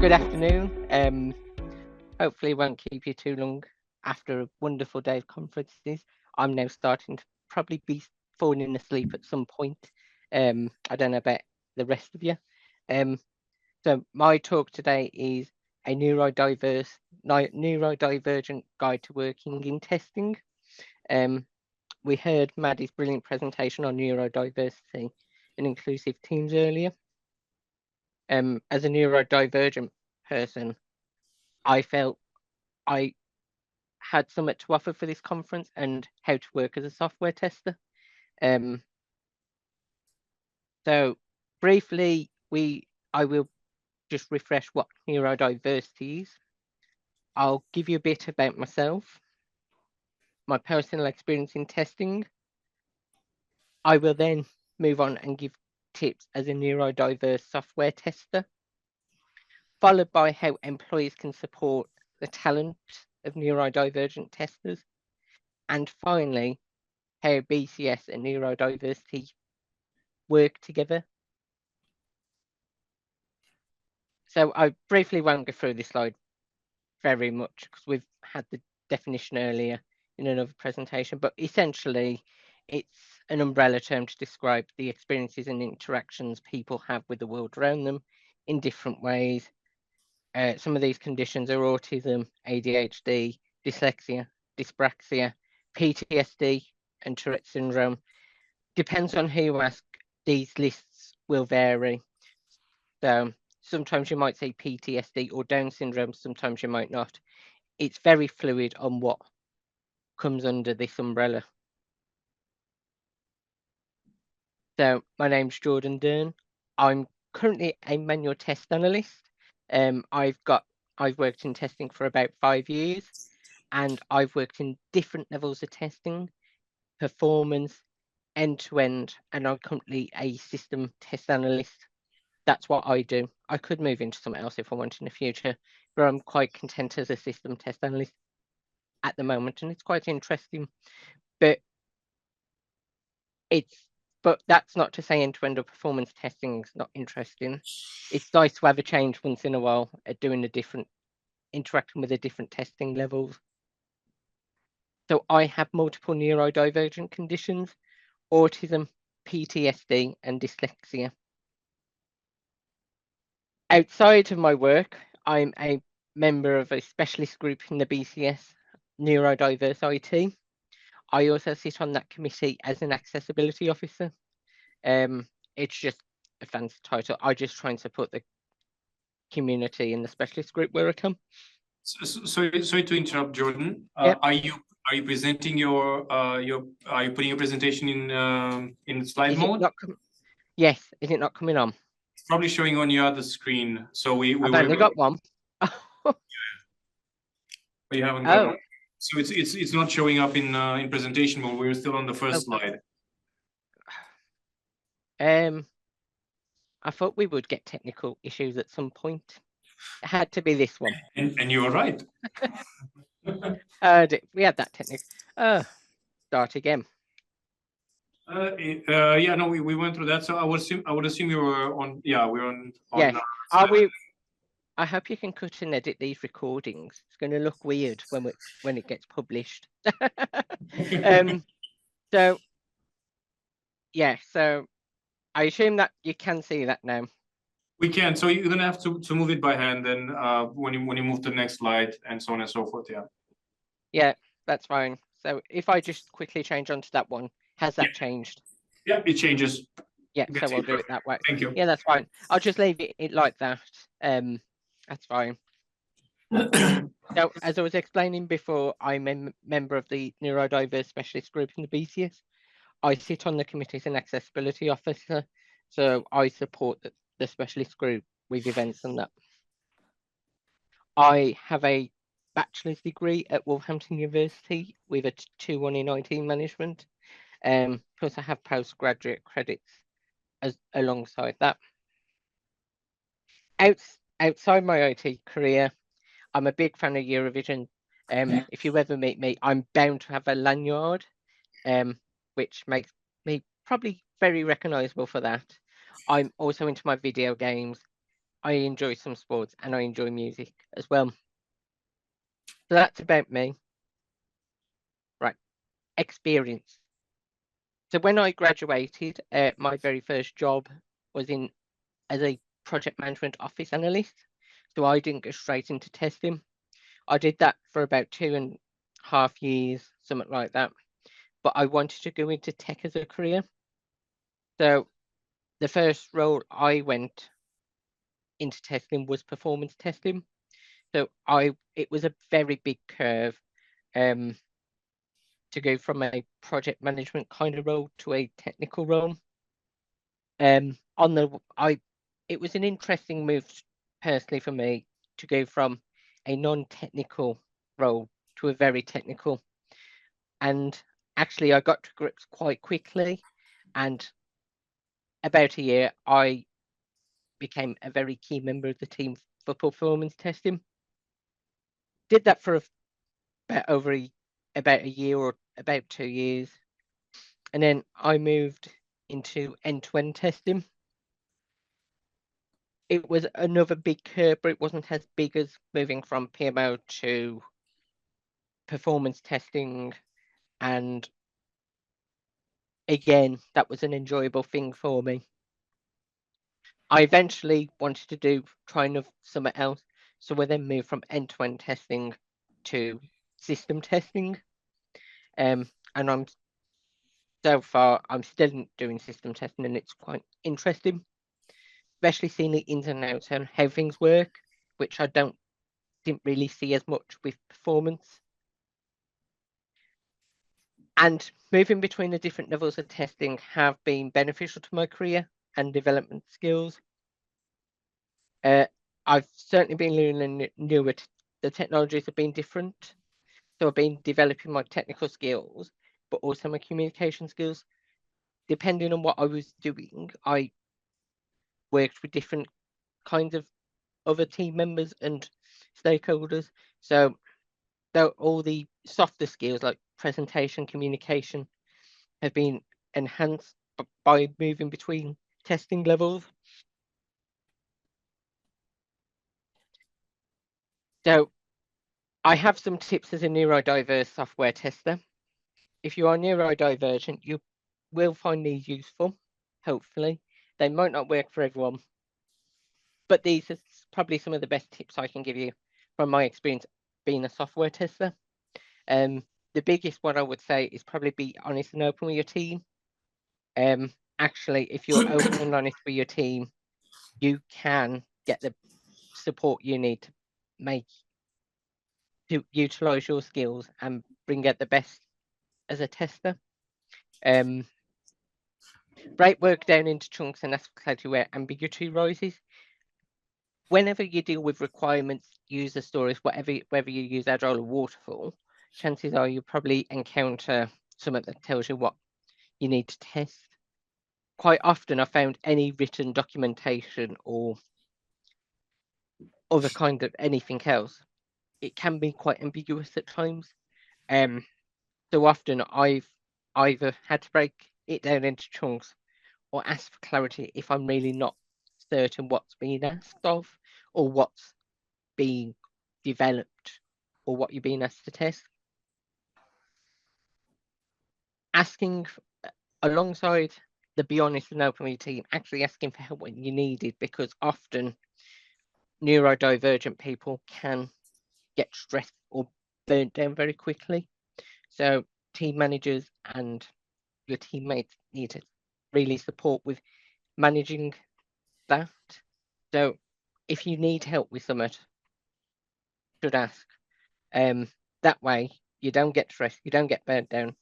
Good afternoon. Hopefully it won't keep you too long after a wonderful day of conferences. I'm now starting to probably be falling asleep at some point. I don't know about the rest of you. So my talk today is a neurodivergent guide to working in testing. We heard Maddie's brilliant presentation on neurodiversity and inclusive teams earlier. As a neurodivergent person, I felt I had something to offer for this conference and how to work as a software tester. So briefly, I will just refresh what neurodiversity is. I'll give you a bit about myself, my personal experience in testing. I will then move on and give tips as a neurodiverse software tester, followed by how employees can support the talent of neurodivergent testers, and finally, how BCS and neurodiversity work together. So I briefly won't go through this slide very much because we've had the definition earlier in another presentation, but essentially it's an umbrella term to describe the experiences and interactions people have with the world around them in different ways. Some of these conditions are autism, ADHD, dyslexia, dyspraxia, PTSD, and Tourette syndrome. Depends on who you ask, these lists will vary. So sometimes you might say PTSD or Down syndrome, sometimes you might not. It's very fluid on what comes under this umbrella. So my name's Jordan Dern. I'm currently a manual test analyst. I've worked in testing for about 5 years, and I've worked in different levels of testing, performance, end-to-end, and I'm currently a system test analyst. That's what I do. I could move into something else if I want in the future, but I'm quite content as a system test analyst at the moment, and it's quite interesting. But that's not to say end-to-end or performance testing is not interesting. It's nice to have a change once in a while at doing interacting with the different testing levels. So I have multiple neurodivergent conditions, autism, PTSD, and dyslexia. Outside of my work, I'm a member of a specialist group in the BCS, Neurodiverse IT. I also sit on that committee as an accessibility officer. It's just a fancy title. I just try and support the community in the specialist group where I come. Sorry to interrupt, Jordan. Yep. Are you presenting are you putting your presentation in slide mode? Yes. Is it not coming on? It's probably showing on your other screen. So I've only got one. You haven't got one. So it's not showing up in presentation mode. We're still on the first slide. I thought we would get technical issues at some point. It had to be this one. And you were right. We had that technical. Start again. Yeah, no, we went through that. So I would assume you were on. Yeah, we're on. Yes. I hope you can cut and edit these recordings. It's going to look weird when it gets published. So yeah, so I assume that you can see that now. We can. So you're gonna have to move it by hand, and when you move to the next slide, and so on and so forth. Yeah. Yeah, that's fine. So if I just quickly change onto that one, has that changed? Yeah, it changes. Yeah, so I'll do it that way. Thank you. Yeah, that's fine. I'll just leave it like that. That's fine. So as I was explaining before, I'm a member of the neurodiverse specialist group in the BCS. I sit on the committee as an accessibility officer, so I support the specialist group with events and that. I have a bachelor's degree at Wolverhampton University with a 2-1 in IT management. Plus I have postgraduate credits alongside that. Outside my IT career, I'm a big fan of Eurovision. If you ever meet me, I'm bound to have a lanyard, which makes me probably very recognizable for that. I'm also into my video games. I enjoy some sports and I enjoy music as well. So that's about me. Right, experience. So when I graduated, my very first job was as a project management office analyst. So I didn't go straight into testing. I did that for about 2.5 years, something like that. But I wanted to go into tech as a career. So the first role I went into testing was performance testing. So it was a very big curve to go from a project management kind of role to a technical role. It was an interesting move personally for me to go from a non-technical role to a very technical. And actually, I got to grips quite quickly. And about a year, I became a very key member of the team for performance testing. Did that for about a year or about 2 years. And then I moved into end-to-end testing. It was another big curve, but it wasn't as big as moving from PMO to performance testing. And again, that was an enjoyable thing for me. I eventually wanted to try something else. So we then moved from end-to-end testing to system testing. And I'm still doing system testing, and it's quite interesting, especially seeing the ins and outs and how things work, which I didn't really see as much with performance. And moving between the different levels of testing have been beneficial to my career and development skills. I've certainly been learning newer. The technologies have been different, so I've been developing my technical skills, but also my communication skills. Depending on what I was doing, I worked with different kinds of other team members and stakeholders. So all the softer skills like presentation, communication have been enhanced by moving between testing levels. So I have some tips as a neurodiverse software tester. If you are neurodivergent, you will find these useful, hopefully. They might not work for everyone, but these are probably some of the best tips I can give you from my experience being a software tester. The biggest one I would say is probably be honest and open with your team. Actually, if you're open and honest with your team, you can get the support you need to utilize your skills and bring out the best as a tester. Break work down into chunks and ask clarity where ambiguity rises. Whenever you deal with requirements, user stories, whether you use Agile or Waterfall, chances are you probably encounter something that tells you what you need to test. Quite often I found any written documentation or other kind of anything else, it can be quite ambiguous at times. So often I've either had to break it down into chunks or ask for clarity if I'm really not certain what's being asked of or what's being developed or what you're being asked to test. Asking alongside the be honest and open with your team, actually asking for help when you need it, because often neurodivergent people can get stressed or burnt down very quickly. So team managers and your teammates need to really support with managing that. So if you need help with something, should ask. That way you don't get stressed, you don't get burnt down,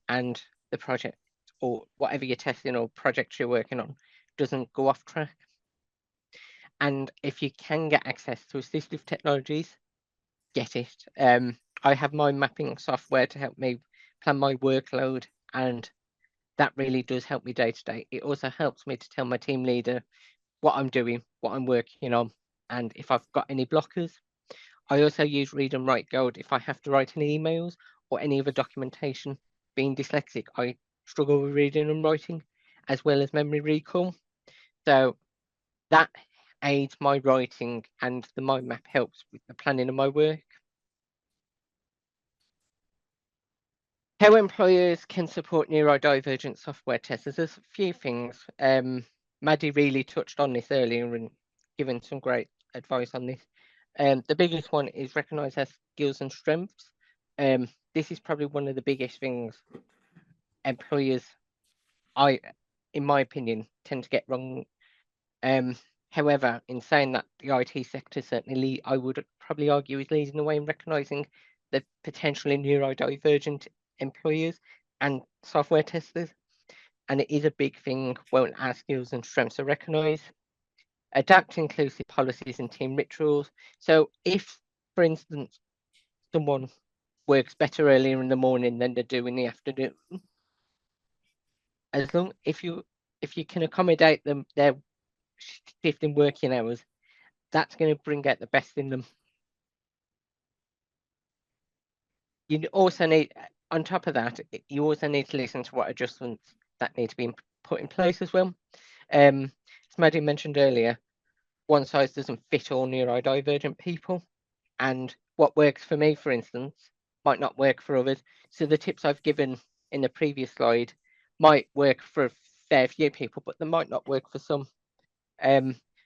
and the project or whatever you're testing or project you're working on doesn't go off track. And if you can get access to assistive technologies, get it. I have mind mapping software to help me plan my workload, and that really does help me day to day. It also helps me to tell my team leader what I'm doing, what I'm working on, and if I've got any blockers. I also use Read and Write Guide if I have to write any emails or any other documentation. Being dyslexic, I struggle with reading and writing as well as memory recall. So that aids my writing, and the mind map helps with the planning of my work. How employers can support neurodivergent software testers. There's a few things. Maddie really touched on this earlier and given some great advice on this. The biggest one is recognise their skills and strengths. This is probably one of the biggest things employers, in my opinion, tend to get wrong. However, in saying that, the IT sector certainly, I would probably argue, is leading the way in recognising the potentially neurodivergent employers and software testers. And it is a big thing when our skills and strengths are recognised. Adapt inclusive policies and team rituals. So if, for instance, someone works better earlier in the morning than they do in the afternoon, as long if you can accommodate them their shift in working hours, that's going to bring out the best in them. You also need, on top of that, you also need to listen to what adjustments that need to be put in place as well. As Maddie mentioned earlier, one size doesn't fit all neurodivergent people, and what works for me, for instance, might not work for others. So the tips I've given in the previous slide might work for a fair few people, but they might not work for some.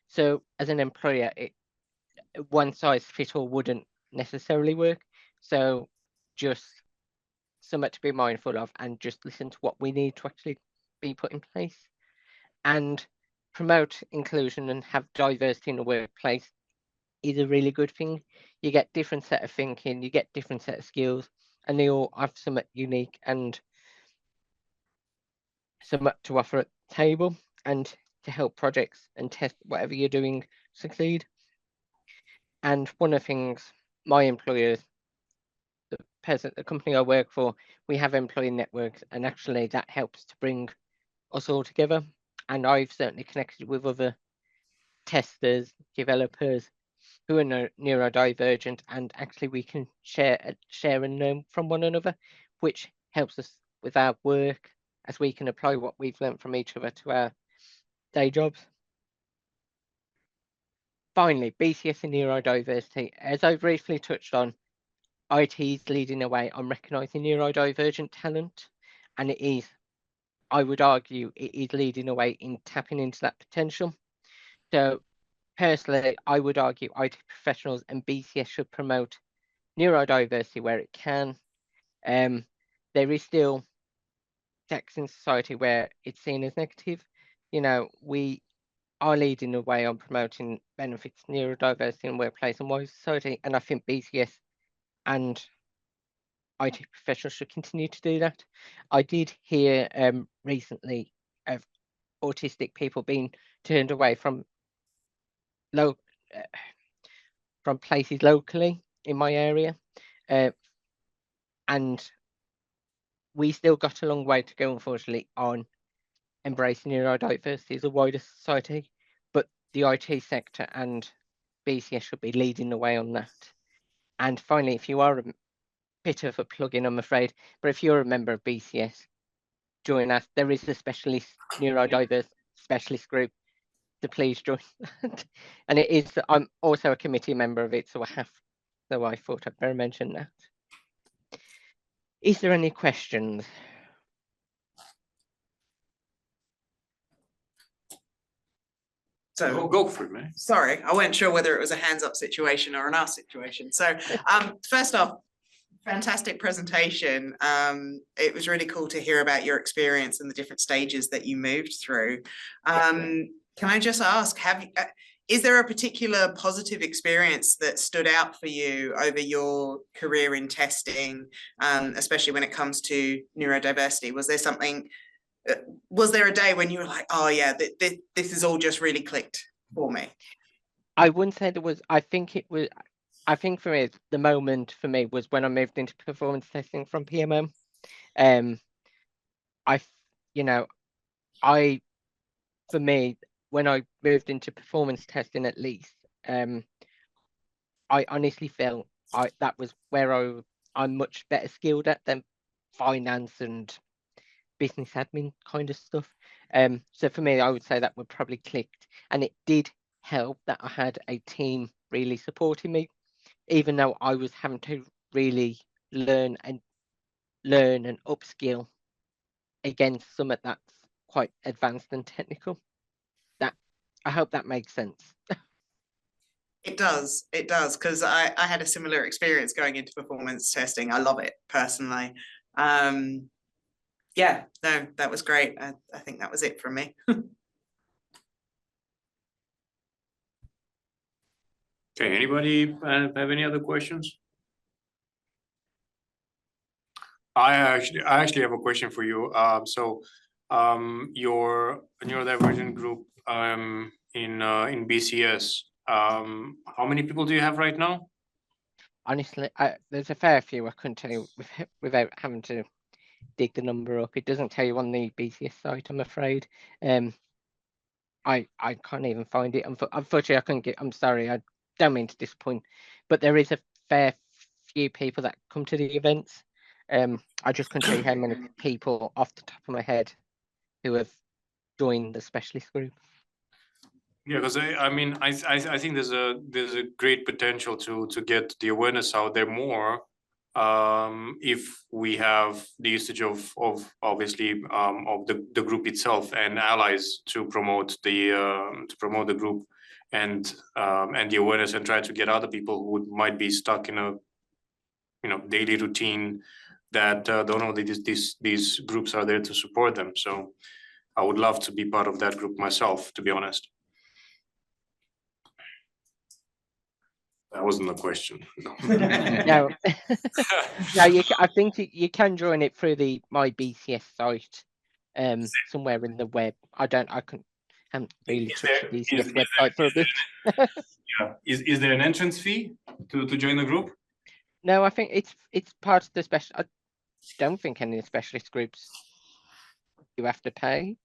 So as an employer, one size fit all wouldn't necessarily work. So just something to be mindful of, and just listen to what we need to actually be put in place, and promote inclusion and have diversity in the workplace is a really good thing. You get different set of thinking, you get different set of skills, and they all have something unique and something to offer at the table, and to help projects and test whatever you're doing succeed. And one of the things my employers, the company I work for, we have employee networks, and actually that helps to bring us all together. And I've certainly connected with other testers, developers who are neurodivergent, and actually we can share and learn from one another, which helps us with our work, as we can apply what we've learned from each other to our day jobs. Finally, BCS and neurodiversity. As I briefly touched on, IT is leading the way on recognising neurodivergent talent, and it is, I would argue, it is leading the way in tapping into that potential. So personally, I would argue IT professionals and BCS should promote neurodiversity where it can. There is still sects in society where it's seen as negative. You know, we are leading the way on promoting benefits neurodiversity in workplace and wider society, and I think BCS and IT professionals should continue to do that. I did hear recently of autistic people being turned away from places locally in my area, and we still got a long way to go, unfortunately, on embracing neurodiversity as a wider society, but the IT sector and BCS should be leading the way on that. And finally, if you are a bit of a plug-in, I'm afraid, but if you're a member of BCS, join us. There is a specialist neurodiverse specialist group, so please join. And it is, I'm also a committee member of it, so I thought I'd better mention that. Is there any questions? So go for it, man. Sorry, I wasn't sure whether it was a hands up situation or an us situation. So first off, fantastic presentation. It was really cool to hear about your experience and the different stages that you moved through. Can I just ask, is there a particular positive experience that stood out for you over your career in testing, especially when it comes to neurodiversity? Was there something, was there a day when you were like, oh yeah, this is all just really clicked for me? I wouldn't say there was. I think for me, the moment for me was when I moved into performance testing from PMM. For me, when I moved into performance testing, at least, I honestly felt that was where I'm much better skilled at than finance and business admin kind of stuff. So for me, I would say that would probably clicked, and it did helped that I had a team really supporting me, even though I was having to really learn and upskill against something that's quite advanced and technical. That I hope that makes sense. It does, because I had a similar experience going into performance testing. I love it personally. Yeah, no, that was great. I think that was it from me. Okay, anybody have any other questions? I actually have a question for you. Your neurodivergent group in BCS, how many people do you have right now? Honestly, there's a fair few. I couldn't tell you without having to dig the number up. It doesn't tell you on the BCS site, I'm afraid. I can't even find it. Unfortunately, I couldn't get. I'm sorry. I don't mean to disappoint, but there is a fair few people that come to the events. I just couldn't tell you how many people off the top of my head who have joined the specialist group. Yeah, because I mean, I think there's a great potential to get the awareness out there more, if we have the usage of obviously of the group itself and allies to promote the group and the awareness, and try to get other people who might be stuck in a daily routine that don't know that these groups are there to support them. So I would love to be part of that group myself, to be honest. That wasn't a question. No. No, no. I think you can join it through the My BCS site, somewhere in the web. I haven't really touched the BCS website for a bit. Yeah. Is there an entrance fee to join the group? No, I think it's part of the special. I don't think any of the specialist groups you have to pay.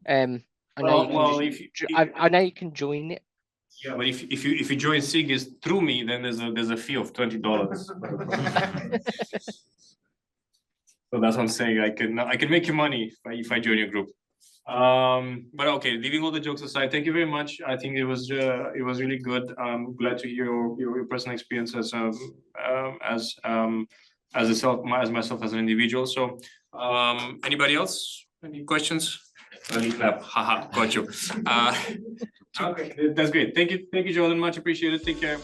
I know I know you can join it. Yeah, but if you join SIG is through me, then there's a fee of $20. So that's what I'm saying. I can make you money if I join your group. But okay, leaving all the jokes aside, thank you very much. I think it was really good. I'm glad to hear your personal experience as myself as an individual. So anybody else? Any questions? Early clap. Haha, got you. Okay, that's great. Thank you, Jordan. Much appreciated. Take care.